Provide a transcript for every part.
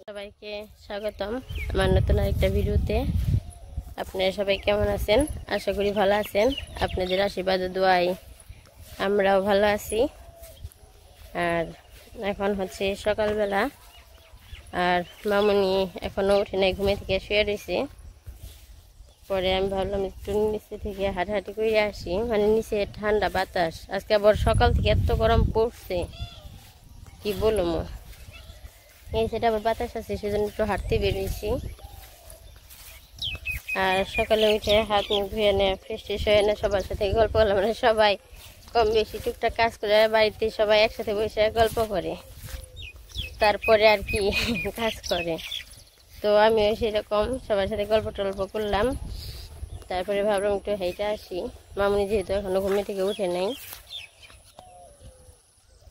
সবাইকে স্বাগতম আমার নতুন আরেকটা ভিডিওতে। আপনারা সবাই কেমন আছেন? আশা করি ভালো আছেন। আপনাদের আশীর্বাদ ও দোয়ায় আমরাও ভালো আছি। আর এখন হচ্ছে সকালবেলা, আর মামুনি এখনো উঠে নাই, ঘুমে থেকে শুয়ে রয়েছে। পরে আমি ভাবলাম একটু নিচে থেকে হাঁটাহাঁটি করে আসি, মানে নিচে ঠান্ডা বাতাস। আজকে আবার সকাল থেকে এত গরম পড়ছে কি বলবো। এই সেটা আবার বাতাস আছে, সেজন্য একটু হাঁটতে বেরিয়েছি। আর সকালে উঠে হাত মুখ ধুয়ে এনে ফ্রেশ ট্রেশ হয়ে এনে সবার সাথে গল্প করলাম। মানে সবাই কম বেশি টুকটাক কাজ করে বাড়িতে সবাই একসাথে বসে গল্প করে, তারপরে আর কি কাজ করে। তো আমিও সেরকম সবার সাথে গল্প টল্প করলাম। তারপরে ভাবলাম একটু হেঁটে আসি। মামুনি যেহেতু এখনো ঘুমে থেকে উঠে নাই।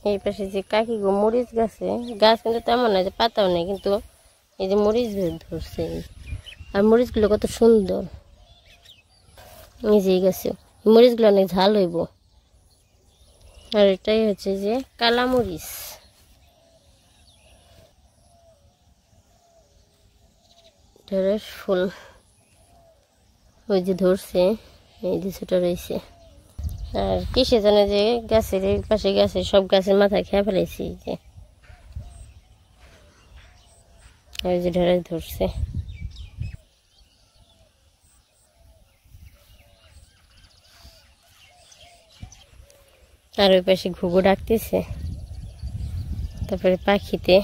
এই পাশে যে কাকি গো মরিচ গাছে, গাছ কিন্তু তেমন না যে পাতাও নেই, কিন্তু এই যে মরিচ ধরছে। আর মরিচগুলো কত সুন্দর, এই যে গাছে মরিচগুলো অনেক ঝাল হইব। আর এটাই হচ্ছে যে কালা মরিচ। ঢেঁড়স ফুল ওই যে ধরছে, এই যে ছোট রয়েছে। আর কিসে জানে যে গাছের এই পাশে গাছের সব গাছের মাথায় খেয়ে ফেলেছি। যে ওই যে ঢেঁড়স ধরছে। আর ওই পাশে ঘুঘু ডাকতেছে, তারপরে পাখিতে।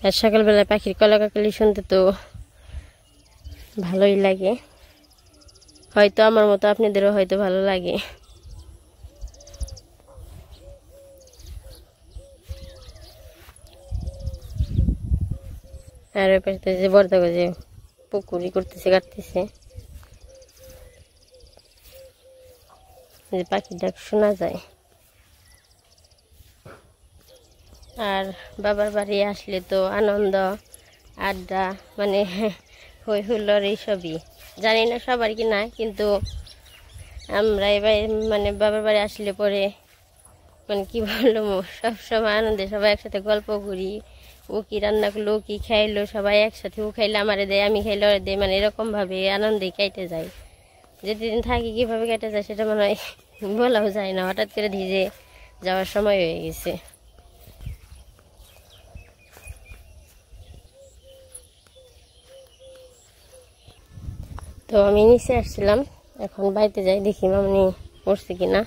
আর সকালবেলায় পাখির কলাকাকলি শুনতে তো ভালোই লাগে, হয়তো আমার মতো আপনাদেরও হয়তো ভালো লাগে। আর ওই পাশে যে বর্দা যে পুকুরি করতেছে, কাটতেছে, যে পাখির ডাক শোনা যায়। আর বাবার বাড়ি আসলে তো আনন্দ, আড্ডা, মানে হই হুল্লোড় এইসবই। জানি না সবার কি না, কিন্তু আমরা এবার মানে বাবার বাড়ি আসলে পরে মানে কি বলবো, সবসময় আনন্দে সবাই একসাথে গল্প করি। ও কি রান্না করলো, ও কি খাইলো, সবাই একসাথে। ও খাইলে আমারে দেয়, আমি খাইলে ওরে দেয়, মানে এরকমভাবে আনন্দে কেটে যায়। যেদিন থাকি কীভাবে কেটে যায় সেটা মনে হয় বলাও যায় না, হঠাৎ করে ধীরে যাওয়ার সময় হয়ে গেছে। তো আমি নিচে আসছিলাম, এখন বাড়িতে যাই, দেখি মামনি পড়ছে কিনা।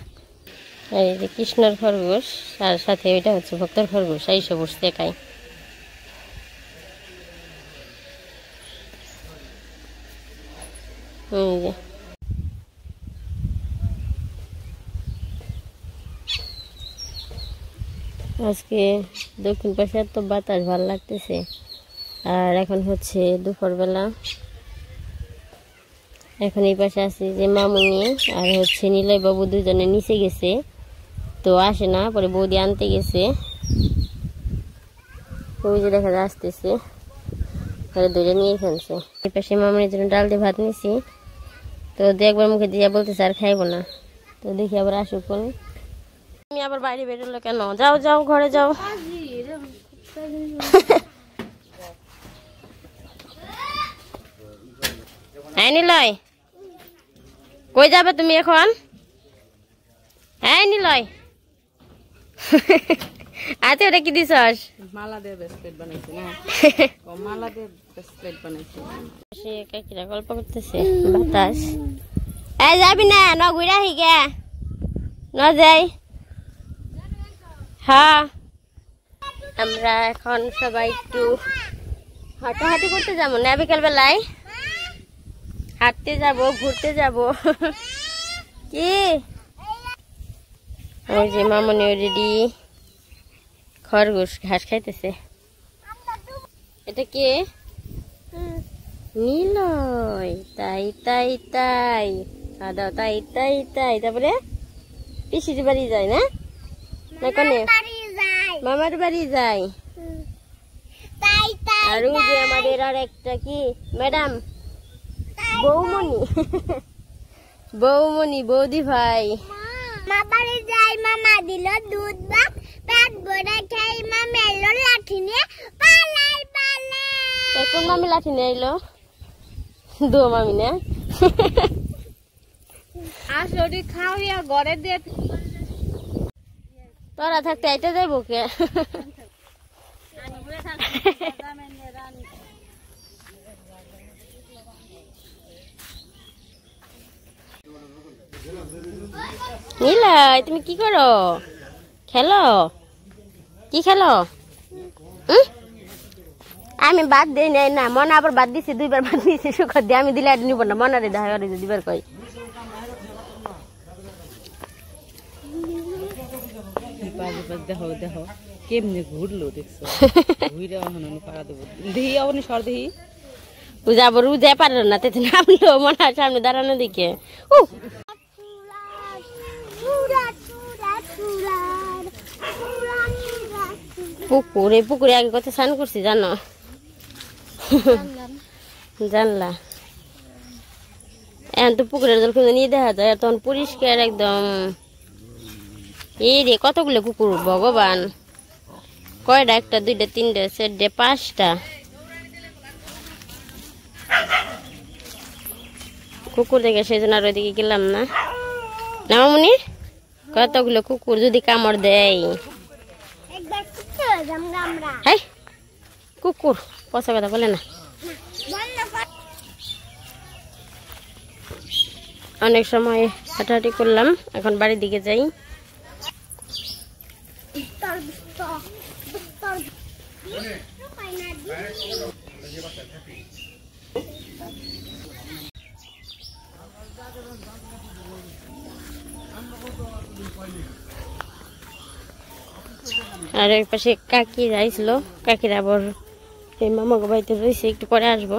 এই যে কৃষ্ণর খরগোশ, আর সাথে ওইটা হচ্ছে ভক্তর খরগোশ, এইসব বসতে একাই। আজকে দক্ষিণ পাশে এত বাতাস ভালো লাগতেছে। আর এখন হচ্ছে দুপুরবেলা। এখন এই পাশে আছে যে মামুনি আর হচ্ছে নিলয় বাবু, দুজনে নিচে গেছে, তো আসে না, পরে বৌদি আনতে গেছে। ওই যে দেখা যায় আসতেছে, ধরে নিয়ে ফেলছে। এই পাশে মামুনির জন্য ডাল দিয়ে ভাত নিছি, তো একবার মুখে দিয়ে বলতেছে আর খাইবো না। তো দেখি আবার আসুক কোন। তুমি আবার বাইরে বেরোলো কেন? যাও যাও, ঘরে যাও। হ্যাঁ নিলয়, কই যাবে তুমি এখন? হ্যাঁ নিলয়, আচ্ছা ওটা কি দিছস? মালা দিয়ে ব্রেসলেট বানাইছে না? মালা দিয়ে ব্রেসলেট বানাইছে। সে কাকিরা গল্প করতেছে, বাতাস। এই যাবি না? ন ঘুরা হিগে ন যাই। হ্যাঁ, আমরা এখন সবাই একটু হাঁটাহাঁটি করতে যাবো না? বিকাল বেলায় হাঁটতে যাব, ঘুরতে যাব। কি ওই যে মামনি রেডি, খরগোশ ঘাস খাইতেছে। এটা কে? নিলয়। তাই তাই তাই, দাও তাই তাই তাই। তারপরে পিসির বাড়ি যায় না, না কোনে মামার বাড়ি যায়। আর ওই যে আমাদের আর একটা কি ম্যাডাম বৌমনি বৌমনি বৌদি ভাই মা বাড়ি যাই, মামা দিল দুধ ভাত, পেট ভরে খাই, মামা এলো লাঠি নিয়ে পালাই পালাই। কোন মামি লাঠি নিয়ে এলো? দো মামি না আসলে খাওয়া ঘরে দিয়ে তোরা থাকতে আইতে যাইবো কে? নীলাই তুমি কি করো? খেলো? কি খেলো? আমি বাদ দিই নাই না, মনে আবার বাদ দিছি, 2 বার বাদ দিছি। সুখর দিয়ে আমি দিলে নিব না, মনারে দেখা করে দিবার কই। দেখো দেখো কেমনে ঘুরলো, দেখছো ঘুরে পাড়া দেবো দেখি অবনি সর দেখি যাবো রুজে পারল না, তেতে নামলো মনে হয় সামনে দাঁড়ানো দিকে। পুকুরে পুকুরে আগে কত স্নান করছি জানো? জানলা এখন তো পুকুরের জল কিন্তু নিয়ে দেখা যায়, তখন পরিষ্কার একদম। এই রে কতগুলো কুকুর ভগবান, কয়টা? 1 2 3 4 5টা কুকুর দেখে সেই জন্য আর ওইদিকে গেলাম না। না মামুনি, কতগুলো কুকুর যদি কামড় দেয়। হ্যাঁ কুকুর পচা কথা বলে না। অনেক সময় হাঁটাহাঁটি করলাম, এখন বাড়ির দিকে যাই। আর এর পাশে কাকিরা আইছিল, কাকিরা আবার এই মামাকে বাড়িতে রয়েছে, একটু পরে আসবো।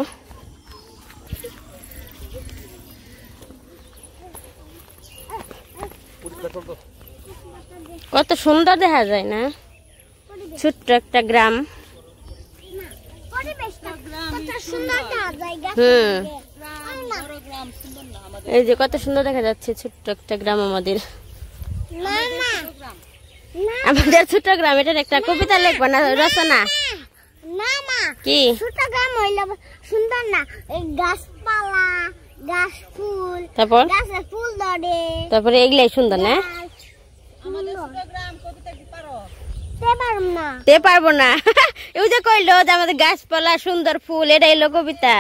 কত সুন্দর দেখা যায় না, ছোট্ট একটা গ্রাম। এই যে কত সুন্দর দেখা যাচ্ছে, ছোট্ট একটা গ্রাম আমাদের। আমাদের ছোট্ট গ্রাম, এটার একটা কবিতা লিখবা না রচনা? কি ছোট গ্রাম হইলে সুন্দর না, গাছপালা, গাছ ফুল, তারপর গাছে ফুল ধরে, তারপরে এগুলাই সুন্দর না? তে পারবো না ওই যে কইলো যে আমাদের গাছপালা সুন্দর ফুল, এটা এলো কবিতা।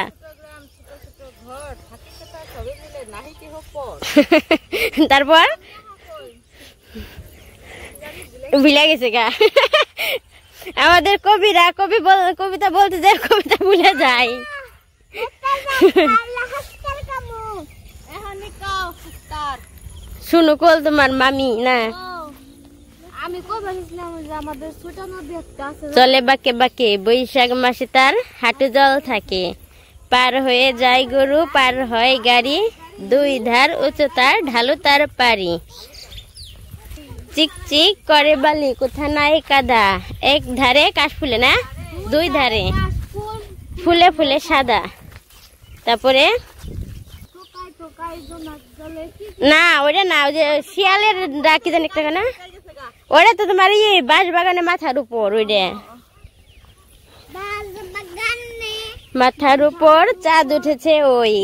তারপর ভুলে গেছে গা আমাদের কবিরা কবিতা বলতে যায়, কবিতা ভুলে যায়। শুনো কল তোমার মামি না, আমি কইছিলাম যে আমাদের ছোট নদী একটা আছে, চলে বাঁকে বাঁকে, বৈশাখ মাসে তার হাঁটু জল থাকে, পার হয়ে যায় গরু, পার হয় গাড়ি, 2 ধার উঁচু তার, ঢালু তার পারি, চিকচিক করে বালি, কোথা নাই কাদা, 1 ধারে কাশ ফুলে না, 2 ধারে ফুলে ফুলে সাদা। তারপরে না ওটা না, ওই যে শিয়ালের ডাকি জানি একটা না, ওটা তো তোমার এই বাঁশ বাগানে মাথার উপর, ওইটা মাথার উপর চাঁদ উঠেছে ওই,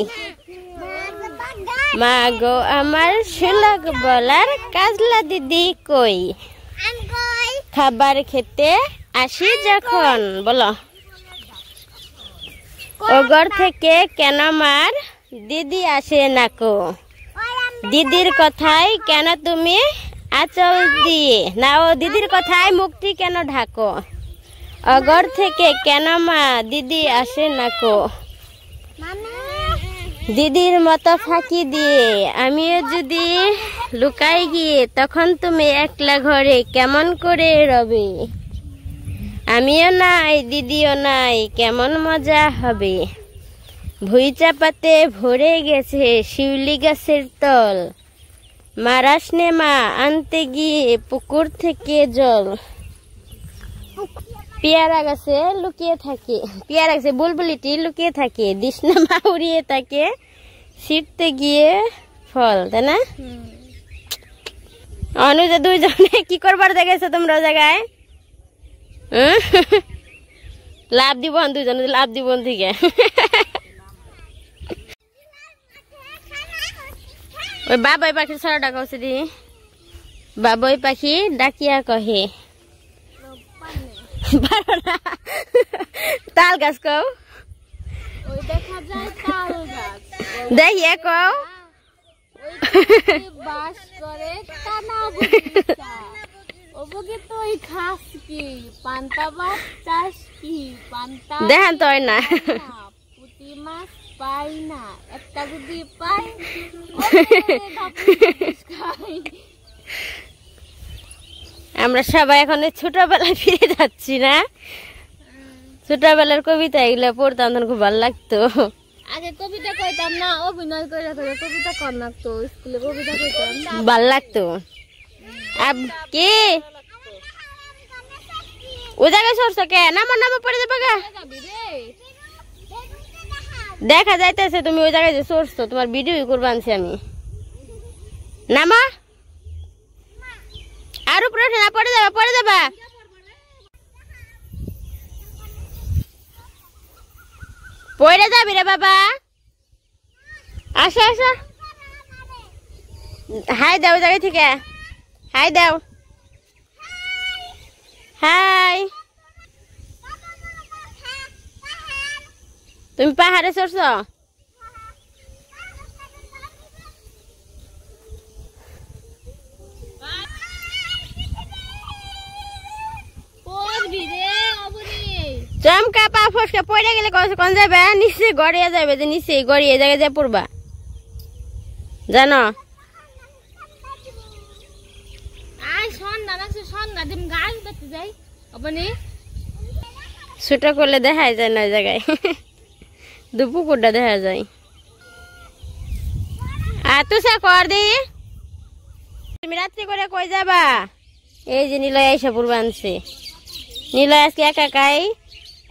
মা গো আমার সুলগ বলার কাজলা দিদি কই, খাবার খেতে আসি যখন, বলো ও ঘর থেকে কেন মার দিদি আসে নাকো, দিদির কথাই কেন তুমি আঁচল দিয়ে না, ও দিদির কথায় মুক্তি কেন ঢাকো, অগর থেকে কেন মা দিদি আসে নাকো, দিদির মতো ফাঁকি দিয়ে আমিও যদি লুকাই গিয়ে, তখন তুমি একলা ঘরে কেমন করে রবে, আমিও নাই দিদিও নাই কেমন মজা হবে, ভুই চাপাতে ভরে গেছে শিউলি গাছের তল, মারাস নে মা আনতে গিয়ে পুকুর থেকে জল। পেয়ারা গাছে লুকিয়ে থাকে, পেয়ারা গাছে বুলবুলিটি লুকিয়ে থাকে, দিশনা মা উড়িয়ে তাকে ছিটতে গিয়ে ফল, তাই না? অনুজা দুইজনে কি করবার দেখেছো তোমরা জায়গায়? লাভ দিব দুইজনে, লাভ দিব থেকে। ওই বাবাই পাখির ছড়া ডাকা হচ্ছে দি, বাবাই পাখি ডাকিয়া কহে তাল গাছ কও, দেখিয়া কও দেখান তো না পাই না একটা যদি পাই আমরা সবাই এখন ছোটবেলায় ফিরে যাচ্ছি না? ছোটবেলার কবিতা এগুলো পড়তাম, তখন খুব ভালো লাগতো। আগে কবিতা কইতাম না, অভিনয় করে কবিতা কর লাগতো, স্কুলে কবিতা কইতাম ভালো লাগতো। কি ও জায়গায় সরছ কে? নামো নামো পড়ে যাবে গা, দেখা যাইতেছে তুমি ওই জায়গায় যে সরছো, তোমার ভিডিও করবো আনছি আমি। নামা আর উপরে ওঠে না, পড়ে যাবা পড়ে যাবা। পড়ে যাবি রে বাবা, আসো আসো, হাই দাও জায়গা থেকে, হাই দাও, হাই। তুমি পাহাড়ে চড়ছ? চমকা পা ফসকা পড়ে গেলে কোন যাবে? নিচে গড়িয়ে যাবে, যে নিচে গড়িয়ে জায়গায় যা পড়বা, জানো? ছোট করলে দেখা যায় না জায়গায়, দুপুকুরটা দেখা যায়। আর তুষা কর দি, তুমি রাত্রি করে কই যাবা? এই যে নিলয় আইসা পড়বা আনছে, নিলয় আজকে একা একাই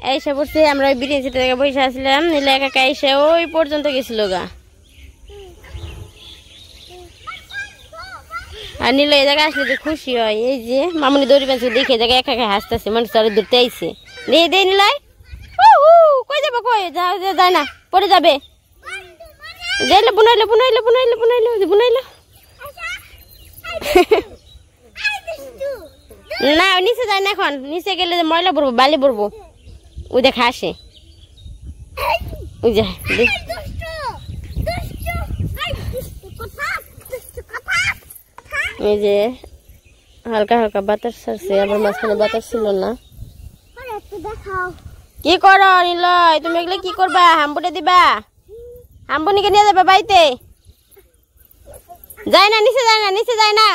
আইসা পড়ছে। আমরা ওই বিরিয়ানি থেকে বসে আসলাম, নিলয় একা একা আইসা ওই পর্যন্ত গেছিল গা। আর নিলয় এই জায়গায় আসলে যে খুশি হয়, এই যে মামুনি দড়ি বাঁধছে দেখে জায়গায় একা একা হাসতেছে, মানুষ তার দূরতে আইছে। দে নিলয়, কই যাবো? কই যায় না, পড়ে যাবে। যাইলে বুনাইলো বুনাইলো বুনাইলো বুনাইলো বুনাইলো না, নিচে যায় না এখন, নিচে গেলে ময়লা পড়বো, বালি পড়বো। ওই দেখা আসে, ওই যায়। এই যে হালকা হালকা বাতাস ছাড়ছে, আবার মাঝখানে বাতাস ছিল না। কি করো নিলয়? তুমি এগুলো কি করবা? হাম্বুটে দিবা? হাম্বুনিকে নিয়ে যাবে বাড়িতে? যায় না নিচে, যায় না নিচে, যায় না,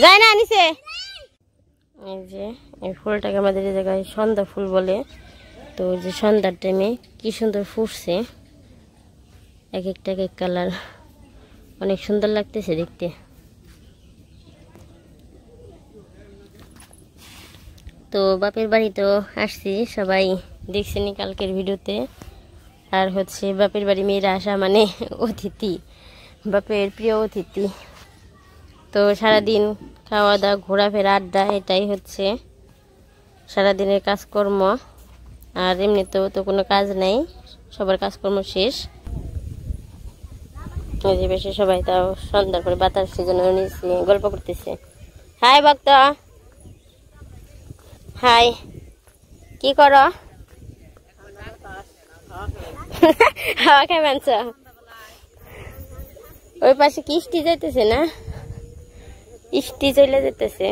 যায় না নিচে। এই যে এই ফুলটাকে আমাদের এই জায়গায় সন্ধ্যা ফুল বলে। তো যে সন্ধ্যার টাইমে কি সুন্দর ফুটছে, এক একটা এক এক কালার, অনেক সুন্দর লাগতেছে দেখতে। তো বাপের বাড়ি তো আসছি, সবাই দেখছেনি কালকের ভিডিওতে। আর হচ্ছে বাপের বাড়ি মেয়েরা আসা মানে অতিথি, বাপের প্রিয় অতিথি। তো সারাদিন খাওয়া দাওয়া, ঘোরাফেরা, আড্ডা, এটাই হচ্ছে সারাদিনের কাজকর্ম। আর এমনিতেও তো কোনো কাজ নেই, সবার কাজকর্ম শেষ। যে বেশি সবাই তাও সন্ধ্যার পরে বাতাস জন্য নিচে গল্প করতেছে। হাই ভক্ত, হাই, কি করো? হাওয়া খাই মানছ? ওই পাশে কি ইষ্টি যাইতেছে না, ইষ্টি চলে যেতেছে।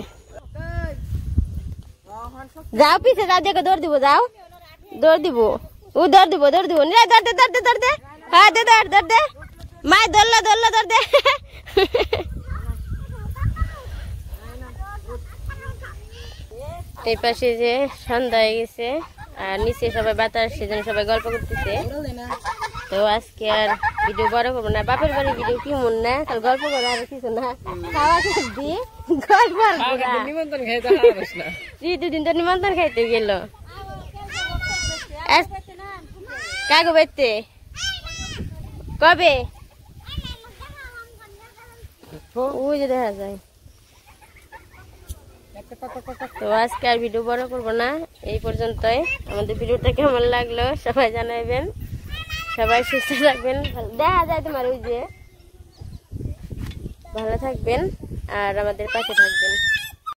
যাও পিছে যাও, দেখো দৌড় দিব, যাও দৌড় দিব, ও দৌড় দিব, দৌড় দিব, দৌড় দে দৌড় দে দৌড় দে, হ্যাঁ দে দৌড় দৌড় দে, মায় ধরলো ধরলো, দৌড় দে। এই পাশে যে সন্ধ্যা হয়ে গেছে, আর নিচে সবাই বাতাস সেজন্য সবাই গল্প করতেছে। তো আজকে আর ভিডিও বড় করবো না, বাপের বাড়ি ভিডিও কি মন না, কাল গল্প করে আর কিছু না, খাওয়া দিয়ে গল্প দুদিন তো নিমন্ত্রণ খাইতে গেল। কাগো বেতে কবে ওই যে দেখা যায়। তো আজকে আর ভিডিও বড় করবো না, এই পর্যন্তই। আমাদের ভিডিওটা কেমন লাগলো সবাই জানাইবেন, সবাই সুস্থ থাকবেন, দেখা যায় তোমার ওই যে ভালো থাকবেন আর আমাদের পাশে থাকবেন।